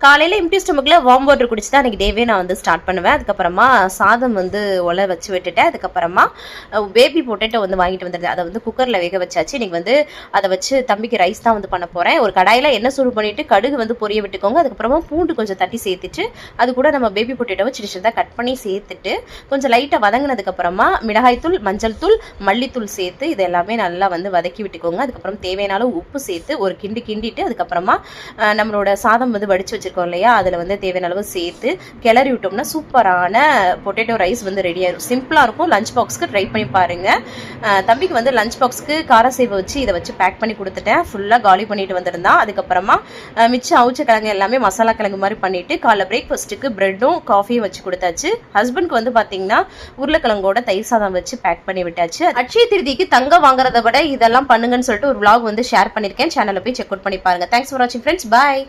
காலையில் empty ஸ்டமக்கில் warm water குடிச்சு தான் அன்றைக்கி டேவே நான் வந்து ஸ்டார்ட் பண்ணுவேன். அதுக்கப்புறமா சாதம் வந்து ஒலை வச்சு விட்டுட்டேன். அதுக்கப்புறமா பேபி பொட்டேட்டோ வந்து வாங்கிட்டு வந்துருந்தேன். அதை வந்து குக்கரில் வேக வச்சாச்சு. இன்றைக்கி வந்து அதை வச்சு தம்பிக்கு ரைஸ் தான் வந்து பண்ண போகிறேன். ஒரு கடாயில் எண்ணெய் சூடு பண்ணிவிட்டு கடுகு வந்து பொரிய விட்டுக்கோங்க. அதுக்கப்புறமா பூண்டு கொஞ்சம் தட்டி சேர்த்துட்டு அது கூட நம்ம பேபி பொட்டேட்டோவை சின்ன சின்னதாக கட் பண்ணி சேர்த்துட்டு கொஞ்சம் லைட்டாக வதங்கினதுக்கப்புறமா மிளகாய்த்தூள், மஞ்சள் தூள், மல்லித்தூள் சேர்த்து இது எல்லாமே நல்லா வந்து வதக்கி விட்டுக்கோங்க. அதுக்கப்புறம் தேவையான உப்பு சேர்த்து ஒரு கிண்டிட்டு அதுக்கப்புறமா நம்மளோட சாதம் வந்து வடித்து வச்சிருக்கோம் இல்லையா, அதில் வந்து தேவையான அளவு சேர்த்து கிளறி விட்டோம்னா சூப்பரான பொட்டேட்டோ ரைஸ் வந்து ரெடி ஆயிடும். சிம்பிளாக இருக்கும். லஞ்ச் பாக்ஸ்க்கு ட்ரை பண்ணி பாருங்கள். தம்பிக்கு வந்து லஞ்ச் பாக்ஸ்க்கு காரசேவை வச்சு இதை வச்சு பேக் பண்ணி கொடுத்துட்டேன். ஃபுல்லாக காலி பண்ணிட்டு வந்திருந்தான். அதுக்கப்புறமா மிச்சம் அவிச்ச கிழங்கு எல்லாமே மசாலா கிழங்கு மாதிரி பண்ணிட்டு காலைல பிரேக்ஃபாஸ்ட்டுக்கு பிரெட்டும் காஃபியும் வச்சு கொடுத்தாச்சு. ஹஸ்பண்ட்க்கு வந்து பார்த்தீங்கன்னா உருளைக்கிழங்கோட தயிர் சாதம் வச்சு பேக் பண்ணி விட்டாச்சு. அட்சய திருதிக்கு தங்கம் வாங்குறத விட இதெல்லாம் பண்ணுங்கன்னு சொல்லிட்டு ஒரு vlog வந்து ஷேர் பண்ணியிருக்கேன். சேனலில் போய் செக் அவுட் பண்ணி பாருங்க. தேங்க்ஸ் ஃபார் வாட்சிங் ஃப்ரெண்ட்ஸ். பாய்.